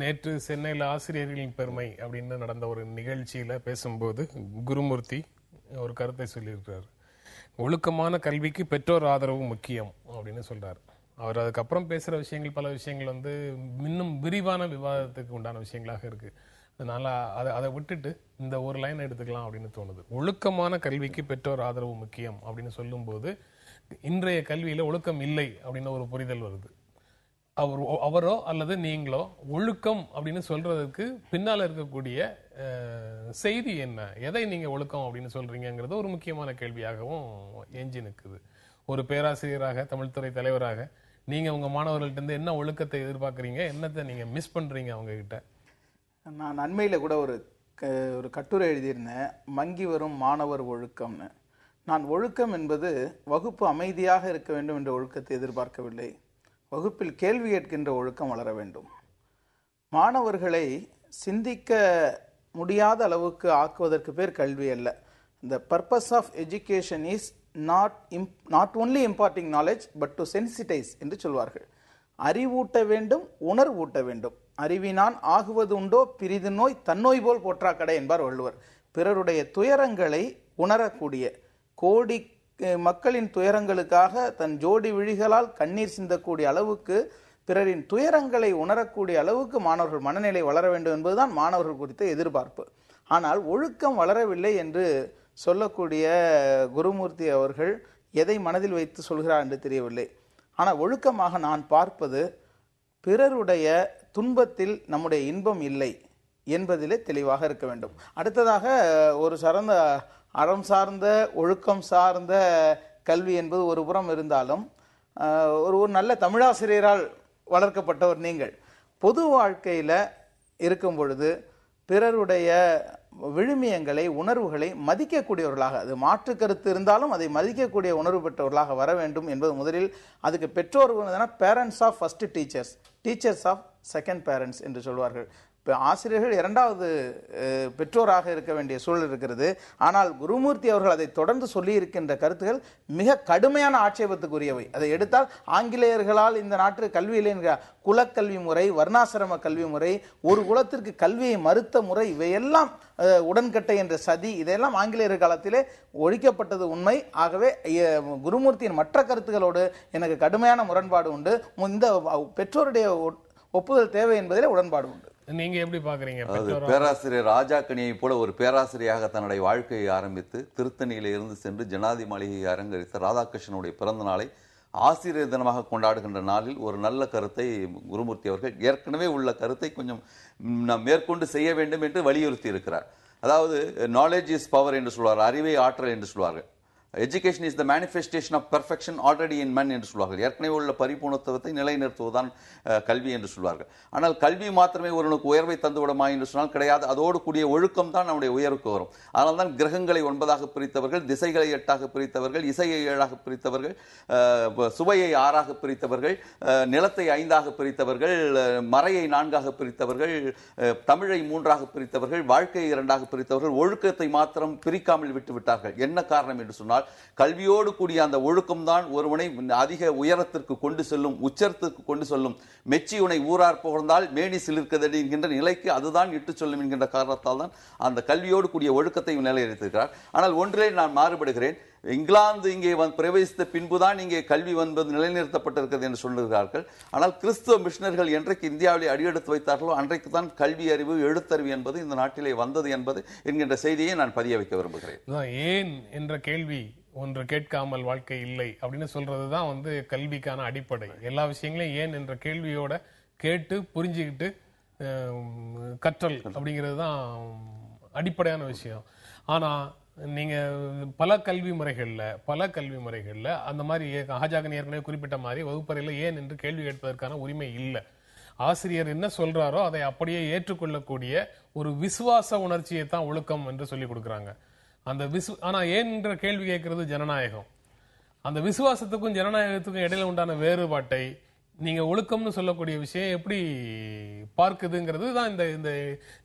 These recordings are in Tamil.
நேற்று சென்னையில் ஆசிரியர்களின் பெருமை அப்படின்னு நடந்த ஒரு நிகழ்ச்சியில பேசும்போது குருமூர்த்தி ஒரு கருத்தை சொல்லியிருக்கிறார். ஒழுக்கமான கல்விக்கு பெற்றோர் ஆதரவு முக்கியம் அப்படின்னு சொல்றாரு. அவர் அதுக்கப்புறம் பேசுற விஷயங்கள் பல விஷயங்கள் இன்னும் விரிவான விவாதத்துக்கு உண்டான விஷயங்களாக இருக்கு. அதனால அதை விட்டுட்டு இந்த ஒரு லைன் எடுத்துக்கலாம் அப்படின்னு தோணுது. ஒழுக்கமான கல்விக்கு பெற்றோர் ஆதரவு முக்கியம் அப்படின்னு சொல்லும்போது இன்றைய கல்வியில ஒழுக்கம் இல்லை அப்படின்னு ஒரு புரிதல் வருது. அவரோ அல்லது நீங்களோ ஒழுக்கம் அப்படின்னு சொல்றதுக்கு பின்னால இருக்கக்கூடிய செய்தி என்ன, எதை நீங்க ஒழுக்கம் அப்படின்னு சொல்றீங்கிறது ஒரு முக்கியமான கேள்வியாகவும் எஞ்சி நிற்குது. ஒரு பேராசிரியராக, தமிழ்துறை தலைவராக நீங்க உங்க மாணவர்கள்ட்ட இருந்து என்ன ஒழுக்கத்தை எதிர்பார்க்குறீங்க, என்னத்தை நீங்க மிஸ் பண்றீங்க அவங்க கிட்ட? நான் அண்மையில கூட ஒரு கட்டுரை எழுதியிருந்தேன், மங்கி வரும் மாணவர் ஒழுக்கம்னு. நான் ஒழுக்கம் என்பது வகுப்பு அமைதியாக இருக்க வேண்டும் என்ற ஒழுக்கத்தை எதிர்பார்க்கவில்லை. வகுப்பில் கேள்வி கேட்கின்ற ஒழுக்கம் வளர வேண்டும். மாணவர்களை சிந்திக்க முடியாத அளவுக்கு ஆக்குவதற்கு பேர் கல்வி அல்ல. The purpose of education is not only imparting knowledge but to sensitize என்று சொல்வார்கள். அறிவூட்ட வேண்டும், உணர்வூட்ட வேண்டும். அறிவினான் ஆகுவது உண்டோ பிரிது நோய் தன்னோய் போல் போற்றா கடை என்பார் வள்ளுவர். பிறருடைய துயரங்களை உணரக்கூடிய, கோடி மக்களின் துயரங்களுக்காக தன் ஜோடி விழிகளால் கண்ணீர் சிந்தக்கூடிய அளவுக்கு, பிறரின் துயரங்களை உணரக்கூடிய அளவுக்கு மாணவர்கள் மனநிலை வளர வேண்டும் என்பதுதான் மாணவர்கள் குறித்த எதிர்பார்ப்பு. ஆனால் ஒழுக்கம் வளரவில்லை என்று சொல்லக்கூடிய குருமூர்த்தி அவர்கள் எதை மனதில் வைத்து சொல்கிறார் என்று தெரியவில்லை. ஆனால் ஒழுக்கமாக நான் பார்ப்பது, பிறருடைய துன்பத்தில் நம்முடைய இன்பம் இல்லை என்பதிலே தெளிவாக இருக்க வேண்டும். அடுத்ததாக ஒரு அறம் சார்ந்த ஒழுக்கம் சார்ந்த கல்வி என்பது ஒரு புறம் இருந்தாலும், ஒரு நல்ல தமிழாசிரியரால் வளர்க்கப்பட்டவர் நீங்கள் பொது வாழ்க்கையில் இருக்கும் பொழுது பிறருடைய விழுமியங்களை, உணர்வுகளை மதிக்கக்கூடியவர்களாக, அது மாற்று கருத்து இருந்தாலும் அதை மதிக்கக்கூடிய உணர்வு பெற்றவர்களாக வர வேண்டும் என்பது முதலில். அதுக்கு பெற்றோர் parents of first teachers, teachers of second parents என்று சொல்வார்கள். இப்போ ஆசிரியர்கள் இரண்டாவது பெற்றோராக இருக்க வேண்டிய சூழல் இருக்கிறது. ஆனால் குருமூர்த்தி அவர்கள் அதை தொடர்ந்து சொல்லி இருக்கின்ற கருத்துகள் மிக கடுமையான ஆட்சேபத்துக்குரியவை. அதை எடுத்தால் ஆங்கிலேயர்களால் இந்த நாட்டு கல்வியில் குலக்கல்வி முறை, வர்ணாசிரம கல்வி முறை, ஒரு குலத்திற்கு கல்வியை மறுத்த முறை, இவையெல்லாம் உடன்கட்டை என்ற சதி, இதெல்லாம் ஆங்கிலேயர் காலத்திலே ஒழிக்கப்பட்டது உண்மை. ஆகவே குருமூர்த்தியின் மற்ற கருத்துக்களோடு எனக்கு கடுமையான முரண்பாடு உண்டு. இந்த பெற்றோருடைய ஒப்புதல் தேவை என்பதிலே உடன்பாடு உண்டு. நீங்க எப்படி பாக்குறீங்க? பேராசிரியர் ராஜாக்கணியை போல ஒரு பேராசிரியராக தன்னுடைய வாழ்க்கையை ஆரம்பித்து திருத்தணியில இருந்து சென்று ஜனாதி மாளிகையை அலங்கரித்த ராதாகிருஷ்ணனுடைய பிறந்த நாளை ஆசிரியர் தினமாக கொண்டாடுகின்ற நாளில் ஒரு நல்ல கருத்தை குருமூர்த்தி அவர்கள் ஏற்கனவே உள்ள கருத்தை கொஞ்சம் நாம் மேற்கொண்டு செய்ய வேண்டும் என்று வலியுறுத்தி இருக்கிறார். அதாவது நாலேஜ் இஸ் பவர் என்று சொல்வார்கள், அறிவை ஆற்றல் என்று சொல்வார்கள். Education is the manifestation of perfection already in man என்று சொல்வார்கள். ஏற்கனவே உள்ள பரிபூர்ணத்துவத்தை நிலைநிறுத்துவதுதான் கல்வி என்று சொல்வார்கள். ஆனால் கல்வி மாத்திரமே ஒருவனுக்கு உயர்வை தந்துவிடுமா என்று சொன்னால் கிடையாது. அதோடு கூடிய ஒழுக்கம் தான் நம்முடைய உயர்வுக்கு வரும். அதனால் தான் கிரகங்களை 9ஆக பிரித்தவர்கள், திசைகளை 8ஆக பிரித்தவர்கள், இசையை 7ஆக பிரித்தவர்கள், சுவையை 6ஆக பிரித்தவர்கள், நிலத்தை 5ஆக பிரித்தவர்கள், மறையை 4ஆக பிரித்தவர்கள், தமிழை 3ஆக பிரித்தவர்கள், வாழ்க்கையை 2ஆக பிரித்தவர்கள், ஒழுக்கத்தை மாத்திரம் பிரிக்காமல் விட்டு விட்டார்கள். என்ன காரணம் என்று சொன்னால், கல்வியோடு கூடிய அந்த ஒழுக்கம் தான் ஒருவனை அதிக உயரத்திற்கு கொண்டு செல்லும், உச்சத்திற்கு கொண்டு செல்லும். மெச்சியுனை ஊரார் புகழ்ந்தால் மேனி சிலிர்க்கதடி என்கின்ற நிலைக்கு அதுதான் இட்டு சொல்லும் என்கின்ற காரணத்தால் தான் அந்த கல்வியோடு கூடிய ஒழுக்கத்தை நிலைநிறுத்திருக்கிறார். ஆனால் ஒன்றிலே நான் மாறுபடுகிறேன். இங்கிலாந்து இங்கே பிரவேசித்த பின்புதான் இங்கே கல்வி என்பது நிலைநிறுத்தப்பட்டிருக்கிறது என்று சொல்லுகிறார்கள். ஆனால் கிறிஸ்துவ மிஷனர்கள் என்றைக்கு இந்தியாவிலே அடியெடுத்து வைத்தார்களோ அன்றைக்கு தான் கல்வி அறிவு, எழுத்தறிவு என்பது இந்த நாட்டிலே வந்தது என்பது என்கின்ற செய்தியை நான் பதிய வைக்க விரும்புகிறேன். ஏன் என்ற கேள்வி ஒன்று கேட்காமல் வாழ்க்கை இல்லை அப்படின்னு சொல்றதுதான் கல்விக்கான அடிப்படை. எல்லா விஷயங்களையும் ஏன் என்ற கேள்வியோட கேட்டு புரிஞ்சுக்கிட்டு கற்றல் அப்படிங்கிறது தான் அடிப்படையான விஷயம். ஆனா நீங்க பல கல்வி முறைகள்ல அந்த மாதிரி ஹாஜாகன் ஏற்கனவே குறிப்பிட்ட மாதிரி வகுப்பறையில ஏன் என்று கேள்வி கேட்பதற்கான உரிமை இல்லை. ஆசிரியர் என்ன சொல்றாரோ அதை அப்படியே ஏற்றுக்கொள்ளக்கூடிய ஒரு விசுவாச உணர்ச்சியை தான் ஒழுக்கம் என்று சொல்லி கொடுக்குறாங்க. ஆனா ஏன் என்ற கேள்வி கேட்கறது ஜனநாயகம். அந்த விசுவாசத்துக்கும் ஜனநாயகத்துக்கும் இடையில உண்டான வேறுபாட்டை நீங்க ஒழுக்கம்னு சொல்லக்கூடிய விஷயம் எப்படி பார்க்குதுங்கிறது தான்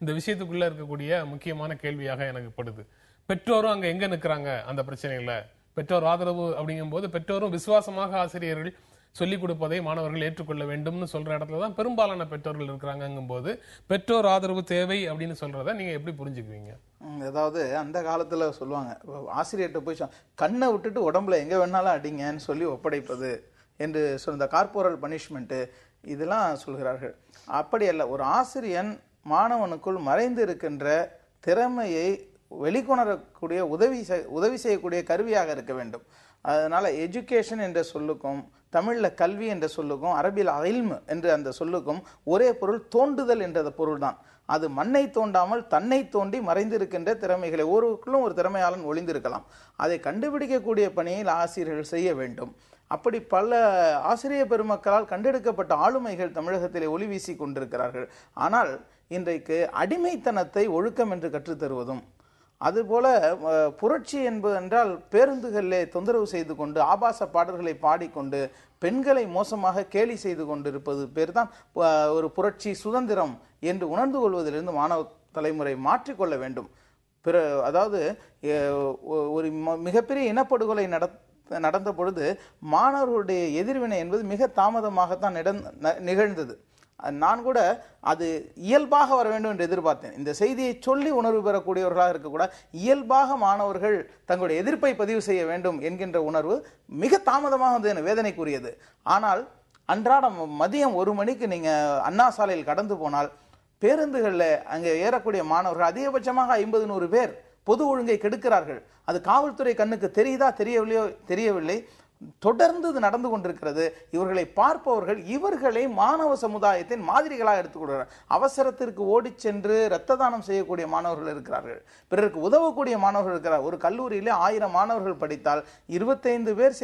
இந்த விஷயத்துக்குள்ள இருக்கக்கூடிய முக்கியமான கேள்வியாக எனக்கு படுது. பெற்றோரும் அங்க எங்க நிக்கிறாங்க அந்த பிரச்சனையில? பெற்றோர் ஆதரவு அப்படிங்கும் போது பெற்றோரும் விசுவாசமாக ஆசிரியர்கள் சொல்லிக் கொடுப்பதை மாணவர்கள் ஏற்றுக்கொள்ள வேண்டும்னு சொல்ற இடத்துல தான் பெரும்பாலான பெற்றோர்கள் இருக்கிறாங்கும் போது பெற்றோர் ஆதரவு தேவை அப்படின்னு சொல்றத நீங்க எப்படி புரிஞ்சுக்குவீங்க? அதாவது அந்த காலத்துல சொல்லுவாங்க, ஆசிரியர்கிட்ட போய் கண்ணை விட்டுட்டு உடம்புல எங்க வேணாலும் அடிங்கன்னு சொல்லி ஒப்படைப்பது என்று சொல்ற கார்போரல் பனிஷ்மெண்ட் இதெல்லாம் சொல்கிறார்கள். அப்படி அல்ல, ஒரு ஆசிரியன் மாணவனுக்குள் மறைந்து இருக்கின்ற திறமையை வெளிக்கொணரக்கூடிய உதவி செய்யக்கூடிய கருவியாக இருக்க வேண்டும். அதனால எஜுகேஷன் என்ற சொல்லுக்கும் தமிழ்ல கல்வி என்ற சொல்லுக்கும் அரபியில் இல்ம் என்ற அந்த சொல்லுக்கும் ஒரே பொருள், தோண்டுதல் என்ற பொருள் தான். அது மண்ணை தோண்டாமல் தன்னை தோண்டி மறைந்திருக்கின்ற திறமைகளை, ஒருவருக்குள்ளும் ஒரு திறமையாளன் ஒளிந்திருக்கலாம், அதை கண்டுபிடிக்கக்கூடிய பணியில் ஆசிரியர்கள் செய்ய வேண்டும். அப்படி பல ஆசிரியர் பெருமக்களால் கண்டெடுக்கப்பட்ட ஆளுமைகள் தமிழகத்திலே ஒளி வீசி கொண்டிருக்கிறார்கள். ஆனால் இன்றைக்கு அடிமைத்தனத்தை ஒழுக்கம் என்று கற்றுத்தருவதும், அதுபோல புரட்சி என்பது என்றால் பேருந்துகளிலே தொந்தரவு செய்து கொண்டு ஆபாச பாடல்களை பாடிக்கொண்டு பெண்களை மோசமாக கேலி செய்து கொண்டிருப்பது பேர் தான் ஒரு புரட்சி சுதந்திரம் என்று உணர்ந்து கொள்வதிலிருந்து மாணவ தலைமுறை மாற்றிக்கொள்ள வேண்டும். அதாவது ஒரு மிகப்பெரிய இனப்படுகொலை நடந்த பொழுது மாணவர்களுடைய எதிர்வினை என்பது மிக தாமதமாகத்தான் நிகழ்ந்தது. நான் கூட அது இயல்பாக வர வேண்டும் என்று எதிர்பார்த்தேன். இந்த செய்தியை சொல்லி உணர்வு பெறக்கூடியவர்களாக இருக்கக்கூட இயல்பாக மாணவர்கள் தங்களுடைய எதிர்ப்பை பதிவு செய்ய வேண்டும் என்கின்ற உணர்வு மிக தாமதமாக வந்து வேதனைக்குரியது. ஆனால் அன்றாடம் மதியம் 1 மணிக்கு நீங்க அண்ணா சாலையில் கடந்து போனால் பேருந்துகளில் அங்கே ஏறக்கூடிய மாணவர்கள் அதிகபட்சமாக 50-100 பேர் பொது ஒழுங்கை கெடுக்கிறார்கள். அது காவல்துறை கண்ணுக்கு தெரியுதா தெரியவில்லை, தொடர்ந்து இது நடந்து கொண்டிருக்கிறது. இவர்களை பார்ப்பவர்கள் இவர்களை மாணவ சமுதாயத்தின் மாதிரிகளாக எடுத்துக்கொள்கிறார். அவசரத்திற்கு ஓடி சென்று இரத்த தானம் செய்யக்கூடிய மாணவர்கள் இருக்கிறார்கள், பிறருக்கு உதவக்கூடிய மாணவர்கள் இருக்கிறார். ஒரு கல்லூரியிலே 1000 மாணவர்கள் படித்தால் 25 பேர்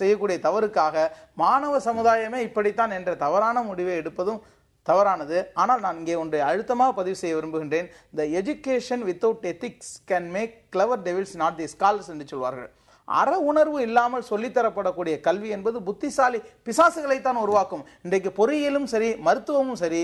செய்யக்கூடிய தவறுக்காக மாணவ சமுதாயமே இப்படித்தான் என்ற தவறான முடிவை எடுப்பதும் தவறானது. ஆனால் நான் இங்கே ஒன்றை அழுத்தமாக பதிவு செய்ய விரும்புகின்றேன். The education without ethics can make clever devils not the scholars என்று சொல்வார்கள். அற உணர்வு இல்லாமல் சொல்லித்தரப்படக்கூடிய கல்வி என்பது புத்திசாலி பிசாசுகளைத்தான் உருவாக்கும். இன்றைக்கு பொறியியலும் சரி மருத்துவமும் சரி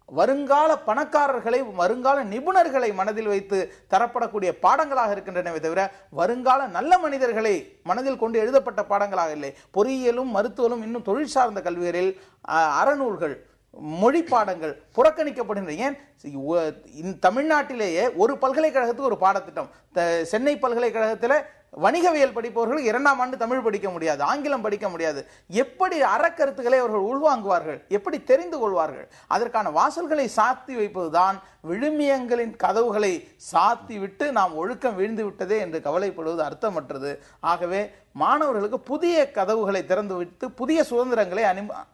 வருங்கால பணக்காரர்களை வருங்கால நிபுணர்களை மனதில் வைத்து தரப்படக்கூடிய பாடங்களாக இருக்கின்றனவே தவிர வருங்கால நல்ல மனிதர்களை மனதில் கொண்டு எழுதப்பட்ட பாடங்களாக இல்லை. பொறியியலும் மருத்துவமும் இன்னும் தொழில் சார்ந்த கல்விகளில் அறநூல்கள் மொழி பாடங்கள் புறக்கணிக்கப்படுகின்றன. ஏன் தமிழ்நாட்டிலேயே ஒரு பல்கலைக்கழகத்துக்கு ஒரு பாடத்திட்டம், சென்னை பல்கலைக்கழகத்தில் வணிகவியல் படிப்பவர்கள் 2ஆம் ஆண்டு தமிழ் படிக்க முடியாது, ஆங்கிலம் படிக்க முடியாது. எப்படி அறக்கருத்துக்களை அவர்கள் உள்வாங்குவார்கள், எப்படி தெரிந்து கொள்வார்கள்? அதற்கான வாசல்களை சாத்தி வைப்பதுதான் விழுமியங்களின் கதவுகளை சாத்தி விட்டு நாம் ஒழுக்கம் வீழ்ந்து விட்டதே என்று கவலைப்படுவது அர்த்தமற்றது. ஆகவே மாணவர்களுக்கு புதிய கதவுகளை திறந்து விட்டு புதிய சுதந்திரங்களை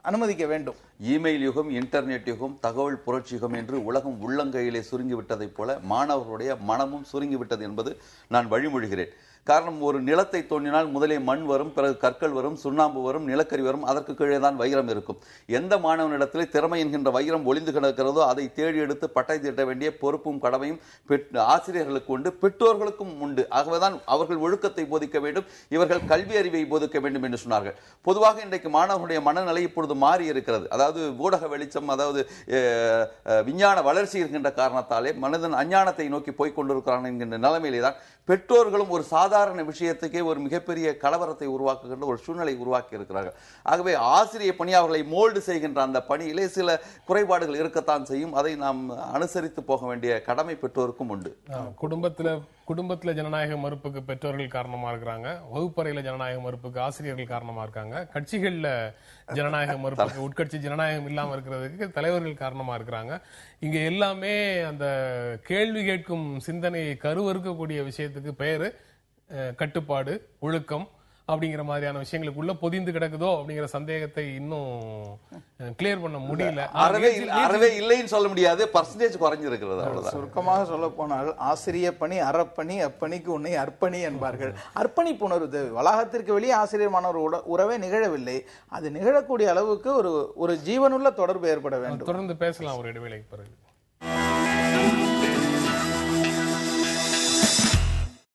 அனுமதிக்க வேண்டும். இமெயில் யுகம், இன்டர்நெட் யுகம், தகவல் புரட்சி யுகம் என்று உலகம் உள்ளங்கையிலே சுருங்கிவிட்டதைப் போல மாணவர்களுடைய மனமும் சுருங்கிவிட்டது என்பது நான் வழிமொழிகிறேன். காரணம், ஒரு நிலத்தை தோண்டினால் முதலே மண் வரும், பிறகு கற்கள் வரும், சுண்ணாம்பு வரும், நிலக்கரி வரும், அதற்கு கீழே தான் வைரம் இருக்கும். எந்த மாணவனிடத்திலே திறமை என்கின்ற வைரம் ஒளிந்து கிடக்கிறதோ அதை தேடி எடுத்து பட்டை தீட்ட வேண்டிய பொறுப்பும் கடமையும் ஆசிரியர்களுக்கு உண்டு, பெற்றோர்களுக்கும் உண்டு. ஆகவேதான் அவர்கள் ஒழுக்கத்தை போதிக்க வேண்டும், இவர்கள் கல்வி அறிவை போதிக்க வேண்டும் என்று சொன்னார்கள். பொதுவாக இன்றைக்கு மாணவர்களுடைய மனநிலை இப்பொழுது மாறி இருக்கிறது. அதாவது ஊடக வெளிச்சம், அதாவது விஞ்ஞான வளர்ச்சி இருக்கின்ற காரணத்தாலே மனிதன் அஞ்ஞானத்தை நோக்கி போய் கொண்டிருக்கிறான் என்கின்ற நிலைமையிலே தான் பெற்றோர்களும் ஒரு சாதாரண விஷயத்துக்கே ஒரு மிகப்பெரிய கலவரத்தை உருவாக்குகின்ற ஒரு சூழ்நிலை உருவாக்கி இருக்கிறார்கள். ஆகவே ஆசிரியர் பணி, அவர்களை மோல்டு செய்கின்ற அந்த பணியிலே சில குறைபாடுகள் இருக்கத்தான் செய்யும். அதை நாம் அனுசரித்து போக வேண்டிய கடமை பெற்றோருக்கும் உண்டு. குடும்பத்துல ஜனநாயக மறுப்புக்கு பெற்றோர்கள் காரணமா இருக்கிறாங்க, வகுப்பறையில ஜனநாயக மறுப்புக்கு ஆசிரியர்கள் காரணமா இருக்காங்க, கட்சிகள்ல ஜனநாயக மறுப்புக்கு உட்கட்சி ஜனநாயகம் இல்லாம இருக்கிறதுக்கு தலைவர்கள் காரணமா இருக்கிறாங்க. இங்க எல்லாமே அந்த கேள்வி கேட்கும் சிந்தனையை கருவறுக்கக்கூடிய விஷயத்துக்கு பெயரு கட்டுப்பாடு, ஒழுக்கம் அப்படிங்கிற மாதிரியான விஷயங்களுக்குள்ள பொதிந்து கிடக்குதோ அப்படிங்கிற சந்தேகத்தை இன்னும் கிளியர் பண்ண முடியல. அறவே இல்லைன்னு சொல்ல முடியாது, பர்சன்டேஜ் குறைஞ்சிருக்கிறது. அவ்வளவுதான். சுருக்கமாக சொல்ல போனால் ஆசிரியர் பணி அறப்பணி, அப்பணிக்கு உன்னை அர்ப்பணி என்பார்கள். அர்ப்பணிப்பு உணர்வு வளாகத்திற்கு வெளியே ஆசிரியர் மாணவர் உறவே நிகழவில்லை. அது நிகழக்கூடிய அளவுக்கு ஒரு ஜீவனுள்ள தொடர்பு ஏற்பட வேண்டும். தொடர்ந்து பேசலாம் ஒரு இடைவேளைக்கு பிறகு.